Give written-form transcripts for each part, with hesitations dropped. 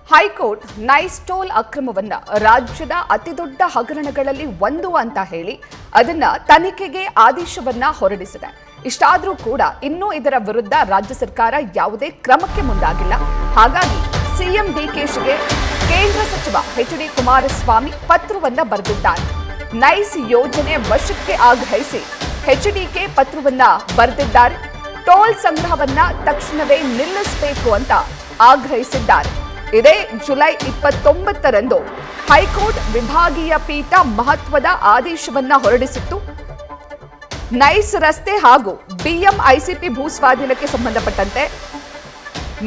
High court nice toll ಅಕ್ರಮವನ್ನ ರಾಜ್ಯದ ಅತಿದೊಡ್ಡ ಹಗರಣಗಳಲ್ಲಿ ಒಂದು ಅಂತ ಹೇಳಿ ಅದನ್ನ ತನಿಖೆಗೆ ಆದೇಶವನ್ನ ಹೊರಡಿಸಿದೆ. ಇಷ್ಟಾದರೂ ಕೂಡ ಇನ್ನೂ ಇದರ ವಿರುದ್ಧ ರಾಜ್ಯ ಸರ್ಕಾರ ಯಾವುದೇ ಕ್ರಮಕ್ಕೆ ಮುಂದಾಗಿಲ್ಲ. ಹಾಗಾಗಿ ಸಿಎಂ ಡಿಕೆಶಿಗೆ ಕೇಂದ್ರ ಸಚಿವ ಎಚ್.ಡಿ. ಕುಮಾರಸ್ವಾಮಿ ಪತ್ರವನ್ನ ಬರೆದಿದ್ದಾರೆ. ನೈಸ್ ಯೋಜನೆ ವಶಕ್ಕೆ ಆಗ್ರಹಿಸಿ ಎಚ್ಡಿಕೆ ಪತ್ರವನ್ನ ಬರೆದಿದ್ದಾರೆ. ಟೋಲ್ ಸಂಗ್ರಹವನ್ನ ತಕ್ಷಣವೇ ನಿಲ್ಲಿಸಬೇಕು ಅಂತ ಆಗ್ರಹಿಸಿದ್ದಾರೆ. ಇದೇ ಜುಲೈ 29ರಂದು ಹೈಕೋರ್ಟ್ ವಿಭಾಗೀಯ ಪೀಠ ಮಹತ್ವದ ಆದೇಶವನ್ನ ಹೊರಡಿಸಿತ್ತು. ನೈಸ್ ರಸ್ತೆ ಹಾಗೂ ಬಿಎಂಐಸಿಪಿ ಭೂಸ್ವಾಧೀನಕ್ಕೆ ಸಂಬಂಧಪಟ್ಟಂತೆ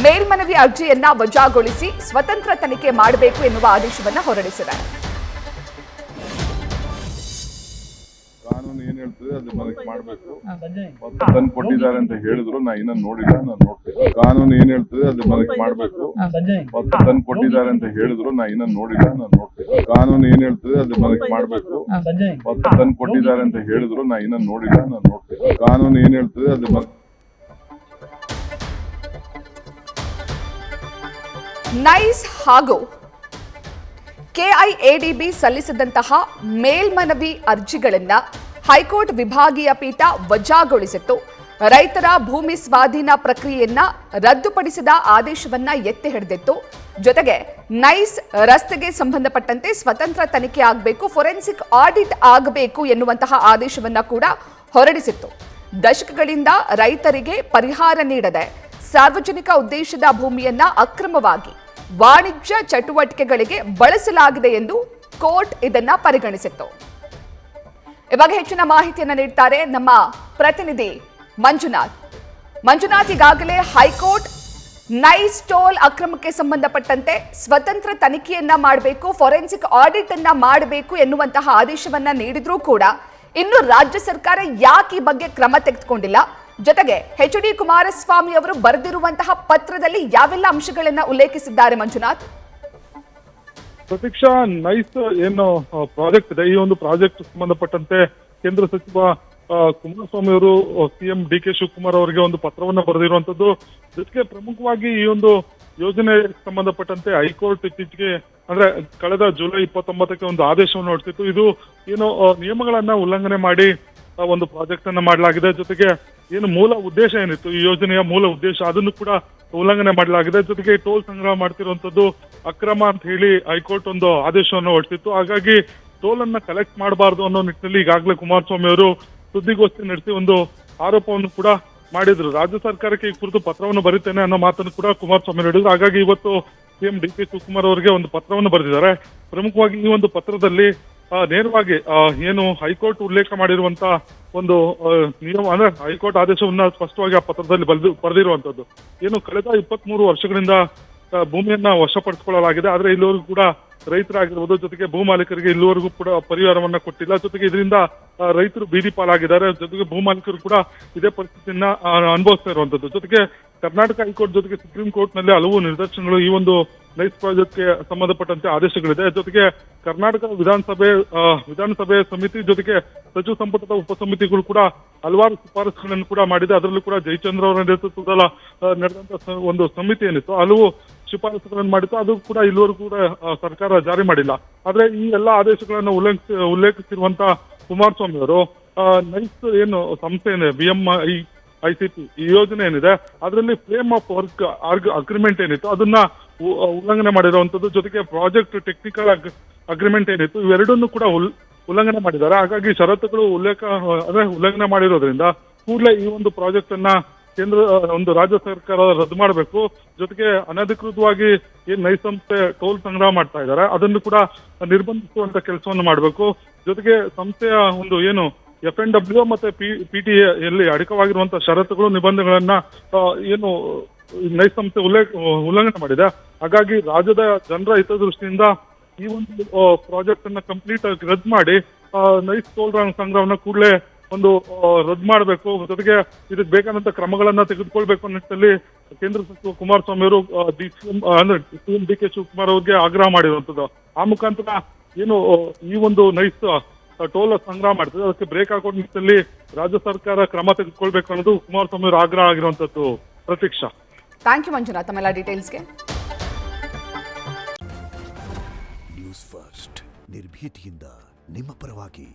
ಮೇಲ್ಮನವಿ ಅರ್ಜಿಯನ್ನ ವಜಾಗೊಳಿಸಿ ಸ್ವತಂತ್ರ ತನಿಖೆ ಮಾಡಬೇಕು ಎನ್ನುವ ಆದೇಶವನ್ನ ಹೊರಡಿಸಿದೆ. ಕಾನೂನು ಏನ್ ಹೇಳ್ತದೆ ಅದನ್ನ ಮಾಡಬೇಕು. ತಂದು ಕೊಟ್ಟಿದ್ದಾರೆ ಅಂತ ಹೇಳಿದ್ರು ನಾ ಇನ್ನ ನೋಡಿಲ್ಲ, ನಾನು ನೋಡ್ತೀನಿ. ಕಾನೂನು ಏನ್ ಹೇಳ್ತದೆ ಅದನ್ನ ಮಾಡಬೇಕು. ತಂದು ಕೊಟ್ಟಿದ್ದಾರೆ ಅಂತ ಹೇಳಿದ್ರು ನಾ ಇನ್ನ ನೋಡಿಲ್ಲ, ನಾನು ನೋಡ್ತೀನಿ. ಕಾನೂನು ಏನ್ ಹೇಳ್ತದೆ ಅದನ್ನ ಮಾಡಬೇಕು. ತಂದು ಕೊಟ್ಟಿದ್ದಾರೆ ಅಂತ ಹೇಳಿದ್ರು ನಾ ಇನ್ನ ನೋಡಿಲ್ಲ, ನಾನು ನೋಡ್ತೀನಿ. ಕಾನೂನು ಏನ್ ಹೇಳ್ತದೆ ಅದನ್ನ ನೈಸ್ ಹಾಗೂ ಕೆಐಎಡಿಬಿ ಸಲ್ಲಿಸಿದಂತಹ ಮೇಲ್ಮನವಿ ಅರ್ಜಿಗಳನ್ನು ಹೈಕೋರ್ಟ್ ವಿಭಾಗೀಯ ಪೀಠ ವಜಾಗೊಳಿಸಿತ್ತು. ರೈತರ ಭೂಮಿ ಸ್ವಾಧೀನ ಪ್ರಕ್ರಿಯೆಯನ್ನ ರದ್ದುಪಡಿಸಿದ ಆದೇಶವನ್ನ ಎತ್ತಿ ಹಿಡಿದಿತ್ತು. ಜೊತೆಗೆ ನೈಸ್ ರಸ್ತೆಗೆ ಸಂಬಂಧಪಟ್ಟಂತೆ ಸ್ವತಂತ್ರ ತನಿಖೆ ಆಗಬೇಕು, ಫೊರೆನ್ಸಿಕ್ ಆಡಿಟ್ ಆಗಬೇಕು ಎನ್ನುವಂತಹ ಆದೇಶವನ್ನ ಕೂಡ ಹೊರಡಿಸಿತ್ತು. ದಶಕಗಳಿಂದ ರೈತರಿಗೆ ಪರಿಹಾರ ನೀಡದೆ ಸಾರ್ವಜನಿಕ ಉದ್ದೇಶದ ಭೂಮಿಯನ್ನ ಅಕ್ರಮವಾಗಿ ವಾಣಿಜ್ಯ ಚಟುವಟಿಕೆಗಳಿಗೆ ಬಳಸಲಾಗಿದೆ ಎಂದು ಕೋರ್ಟ್ ಇದನ್ನ ಪರಿಗಣಿಸಿತ್ತು. ಇವಾಗ ಹೆಚ್ಚಿನ ಮಾಹಿತಿಯನ್ನು ನೀಡ್ತಾರೆ ನಮ್ಮ ಪ್ರತಿನಿಧಿ ಮಂಜುನಾಥ್. ಈಗಾಗಲೇ ಹೈಕೋರ್ಟ್ ನೈಸ್ ಟೋಲ್ ಅಕ್ರಮಕ್ಕೆ ಸಂಬಂಧಪಟ್ಟಂತೆ ಸ್ವತಂತ್ರ ತನಿಖೆಯನ್ನ ಮಾಡಬೇಕು, ಫೊರೆನ್ಸಿಕ್ ಆಡಿಟ್ ಅನ್ನ ಮಾಡಬೇಕು ಎನ್ನುವಂತಹ ಆದೇಶವನ್ನ ನೀಡಿದ್ರೂ ಕೂಡ ಇನ್ನು ರಾಜ್ಯ ಸರ್ಕಾರ ಯಾಕೆ ಈ ಬಗ್ಗೆ ಕ್ರಮ ತೆಗೆದುಕೊಂಡಿಲ್ಲ? ಜೊತೆಗೆ ಎಚ್.ಡಿ. ಕುಮಾರಸ್ವಾಮಿ ಅವರು ಬರೆದಿರುವಂತಹ ಪತ್ರದಲ್ಲಿ ಯಾವೆಲ್ಲ ಅಂಶಗಳನ್ನ ಉಲ್ಲೇಖಿಸಿದ್ದಾರೆ ಮಂಜುನಾಥ್? ಪ್ರತೀಕ್ಷಾ, ನೈಸ್ ಏನು ಪ್ರಾಜೆಕ್ಟ್ ಇದೆ, ಈ ಒಂದು ಪ್ರಾಜೆಕ್ಟ್ ಸಂಬಂಧಪಟ್ಟಂತೆ ಕೇಂದ್ರ ಸಚಿವ ಕುಮಾರಸ್ವಾಮಿ ಅವರು ಸಿಎಂ ಡಿ.ಕೆ. ಶಿವಕುಮಾರ್ ಅವರಿಗೆ ಒಂದು ಪತ್ರವನ್ನ ಬರೆದಿರುವಂತದ್ದು. ಜೊತೆಗೆ ಪ್ರಮುಖವಾಗಿ ಈ ಒಂದು ಯೋಜನೆ ಸಂಬಂಧಪಟ್ಟಂತೆ ಹೈಕೋರ್ಟ್ ಇತ್ತೀಚೆಗೆ ಅಂದ್ರೆ ಕಳೆದ ಜುಲೈ 29ಕ್ಕೆ ಒಂದು ಆದೇಶವನ್ನು ಹೊರಡಿಸಿತ್ತು. ಇದು ಏನು ನಿಯಮಗಳನ್ನ ಉಲ್ಲಂಘನೆ ಮಾಡಿ ಒಂದು ಪ್ರಾಜೆಕ್ಟ್ ಅನ್ನ ಮಾಡಲಾಗಿದೆ. ಜೊತೆಗೆ ಏನು ಮೂಲ ಉದ್ದೇಶ ಏನಿತ್ತು, ಈ ಯೋಜನೆಯ ಮೂಲ ಉದ್ದೇಶ, ಅದನ್ನು ಕೂಡ ಉಲ್ಲಂಘನೆ ಮಾಡಲಾಗಿದೆ. ಜೊತೆಗೆ ಟೋಲ್ ಸಂಗ್ರಹ ಮಾಡ್ತಿರುವಂತದ್ದು ಅಕ್ರಮ ಅಂತ ಹೇಳಿ ಹೈಕೋರ್ಟ್ ಒಂದು ಆದೇಶವನ್ನು ಹೊರಡಿಸಿತ್ತು. ಹಾಗಾಗಿ ಟೋಲ್ ಅನ್ನ ಕಲೆಕ್ಟ್ ಮಾಡಬಾರ್ದು ಅನ್ನೋ ನಿಟ್ಟಿನಲ್ಲಿ ಈಗಾಗಲೇ ಕುಮಾರಸ್ವಾಮಿ ಅವರು ಸುದ್ದಿಗೋಷ್ಠಿ ನಡೆಸಿ ಒಂದು ಆರೋಪವನ್ನು ಕೂಡ ಮಾಡಿದ್ರು. ರಾಜ್ಯ ಸರ್ಕಾರಕ್ಕೆ ಈ ಕುರಿತು ಪತ್ರವನ್ನು ಬರೀತೇನೆ ಅನ್ನೋ ಮಾತನ್ನು ಕೂಡ ಕುಮಾರಸ್ವಾಮಿ ಹೇಳಿದ್ರು. ಹಾಗಾಗಿ ಇವತ್ತು ಸಿಎಂ ಡಿ.ಕೆ. ಶಿವಕುಮಾರ್ ಅವರಿಗೆ ಒಂದು ಪತ್ರವನ್ನು ಬರೆದಿದ್ದಾರೆ. ಪ್ರಮುಖವಾಗಿ ಈ ಒಂದು ಪತ್ರದಲ್ಲಿ ನೇರವಾಗಿ ಏನು ಹೈಕೋರ್ಟ್ ಉಲ್ಲೇಖ ಮಾಡಿರುವಂತ ಒಂದು ನಿಯಮ ಅಂದ್ರೆ ಹೈಕೋರ್ಟ್ ಆದೇಶವನ್ನ ಸ್ಪಷ್ಟವಾಗಿ ಆ ಪತ್ರದಲ್ಲಿ ಬರೆದಿರುವಂತದ್ದು. ಏನು ಕಳೆದ 23 ವರ್ಷಗಳಿಂದ ಭೂಮಿಯನ್ನ ವಶಪಡಿಸಿಕೊಳ್ಳಲಾಗಿದೆ, ಆದ್ರೆ ಇಲ್ಲಿವರೆಗೂ ಕೂಡ ರೈತರಾಗಿರ್ಬೋದು, ಜೊತೆಗೆ ಭೂ ಮಾಲೀಕರಿಗೆ ಇಲ್ಲಿವರೆಗೂ ಕೂಡ ಪರಿಹಾರವನ್ನ ಕೊಟ್ಟಿಲ್ಲ. ಜೊತೆಗೆ ಇದರಿಂದ ರೈತರು ಬೀದಿ ಪಾಲಾಗಿದ್ದಾರೆ. ಜೊತೆಗೆ ಭೂ ಮಾಲೀಕರು ಕೂಡ ಇದೇ ಪರಿಸ್ಥಿತಿಯನ್ನ ಅನುಭವಿಸ್ತಾ ಇರುವಂತದ್ದು. ಜೊತೆಗೆ ಕರ್ನಾಟಕ ಹೈಕೋರ್ಟ್ ಜೊತೆಗೆ ಸುಪ್ರೀಂ ಕೋರ್ಟ್ ನಲ್ಲಿ ಹಲವು ನಿದರ್ಶನಗಳು ಈ ಒಂದು ನೈಸ್ ಪ್ರಾಜೆಕ್ಟ್ಗೆ ಸಂಬಂಧಪಟ್ಟಂತೆ ಆದೇಶಗಳಿದೆ. ಜೊತೆಗೆ ಕರ್ನಾಟಕ ವಿಧಾನಸಭೆ ಸಮಿತಿ ಜೊತೆಗೆ ಸಚಿವ ಸಂಪುಟದ ಉಪಸಮಿತಿಗಳು ಕೂಡ ಹಲವಾರು ಶಿಫಾರಸುಗಳನ್ನು ಕೂಡ ಮಾಡಿದೆ. ಅದರಲ್ಲೂ ಕೂಡ ಜಯಚಂದ್ರ ಅವರ ನೇತೃತ್ವದಲ್ಲಿ ನಡೆದಂತ ಒಂದು ಸಮಿತಿ ಏನಿತ್ತು ಹಲವು ಶಿಫಾರಸುಗಳನ್ನು ಮಾಡಿತ್ತು. ಅದು ಕೂಡ ಇಲ್ಲಿವರೆಗೂ ಕೂಡ ಸರ್ಕಾರ ಜಾರಿ ಮಾಡಿಲ್ಲ. ಆದ್ರೆ ಈ ಎಲ್ಲಾ ಆದೇಶಗಳನ್ನು ಉಲ್ಲೇಖಿಸಿರುವಂತ ಕುಮಾರಸ್ವಾಮಿ ಅವರು ನೈಸ್ ಏನು ಸಂಸ್ಥೆ ಏನಿದೆ ಬಿಎಂಐಸಿಪಿ ಈ ಯೋಜನೆ ಏನಿದೆ ಅದರಲ್ಲಿ ಫ್ರೇಮ್ ಆಫ್ ವರ್ಕ್ ಅಗ್ರಿಮೆಂಟ್ ಏನಿತ್ತು ಅದನ್ನ ಉಲ್ಲಂಘನೆ ಮಾಡಿರುವಂತದ್ದು. ಜೊತೆಗೆ ಪ್ರಾಜೆಕ್ಟ್ ಟೆಕ್ನಿಕಲ್ ಅಗ್ರಿಮೆಂಟ್ ಏನಿತ್ತು ಇವೆರಡನ್ನು ಕೂಡ ಉಲ್ಲಂಘನೆ ಮಾಡಿದ್ದಾರೆ. ಹಾಗಾಗಿ ಷರತ್ತುಗಳು ಉಲ್ಲಂಘನೆ ಮಾಡಿರೋದ್ರಿಂದ ಕೂಡಲೇ ಈ ಒಂದು ಪ್ರಾಜೆಕ್ಟ್ ಅನ್ನ ಕೇಂದ್ರ ಒಂದು ರಾಜ್ಯ ಸರ್ಕಾರ ರದ್ದು ಮಾಡಬೇಕು. ಜೊತೆಗೆ ಅನಧಿಕೃತವಾಗಿ ಏನ್ ನೈಸ್ ಸಂಸ್ಥೆ ಟೋಲ್ ಸಂಗ್ರಹ ಮಾಡ್ತಾ ಇದ್ದಾರೆ ಅದನ್ನು ಕೂಡ ನಿರ್ಬಂಧಿಸುವಂತ ಕೆಲಸವನ್ನು ಮಾಡಬೇಕು. ಜೊತೆಗೆ ಸಂಸ್ಥೆಯ ಒಂದು ಏನು FNW ಮತ್ತೆ PTA ಯಲ್ಲಿ ಅಡಕವಾಗಿರುವಂತಹ ಷರತ್ತುಗಳು ನಿಬಂಧನೆಗಳನ್ನ ಏನು ನೈಸ್ ಸಂಸ್ಥೆ ಉಲ್ಲಂಘನೆ ಮಾಡಿದೆ. ಹಾಗಾಗಿ ರಾಜ್ಯದ ಜನರ ಹಿತದೃಷ್ಟಿಯಿಂದ ಈ ಒಂದು ಪ್ರಾಜೆಕ್ಟ್ ಅನ್ನ ಕಂಪ್ಲೀಟ್ ಆಗಿ ರದ್ದು ಮಾಡಿ ನೈಸ್ ಟೋಲ್ ಸಂಗ್ರಹವನ್ನ ಕೂಡಲೇ ಒಂದು ರದ್ದು ಮಾಡಬೇಕು. ಜೊತೆಗೆ ಇದಕ್ಕೆ ಬೇಕಾದಂತ ಕ್ರಮಗಳನ್ನ ತೆಗೆದುಕೊಳ್ಬೇಕು ಅನ್ನೋ ನಿಟ್ಟಿನಲ್ಲಿ ಕೇಂದ್ರ ಸಚಿವ ಕುಮಾರಸ್ವಾಮಿ ಅವರು ಅಂದ್ರೆ ಸಿಎಂ ಡಿ.ಕೆ. ಶಿವಕುಮಾರ್ ಅವರಿಗೆ ಆಗ್ರಹ ಮಾಡಿರುವಂತದ್ದು. ಆ ಮುಖಾಂತರ ಏನು ಈ ಒಂದು ನೈಸ್ ಟೋಲ್ ಸಂಗ್ರಹ ಮಾಡ್ತದೆ ಅದಕ್ಕೆ ಬ್ರೇಕ್ ಹಾಕೋ ನಿಟ್ಟಿನಲ್ಲಿ ರಾಜ್ಯ ಸರ್ಕಾರ ಕ್ರಮ ತೆಗೆದುಕೊಳ್ಬೇಕು ಅನ್ನೋದು ಕುಮಾರಸ್ವಾಮಿ ಅವರು ಆಗ್ರಹ ಆಗಿರುವಂತದ್ದು. ಪ್ರತೀಕ್ಷಾ, ಥ್ಯಾಂಕ್ ಯು ಮಂಜುನಾಥ್ ತಮ್ಮೆಲ್ಲ ಡೀಟೇಲ್ಸ್ಗೆ. ನ್ಯೂಸ್ ಫಸ್ಟ್ ನಿರ್ಭೀತಿಯಿಂದ ನಿಮ್ಮ ಪರವಾಗಿ.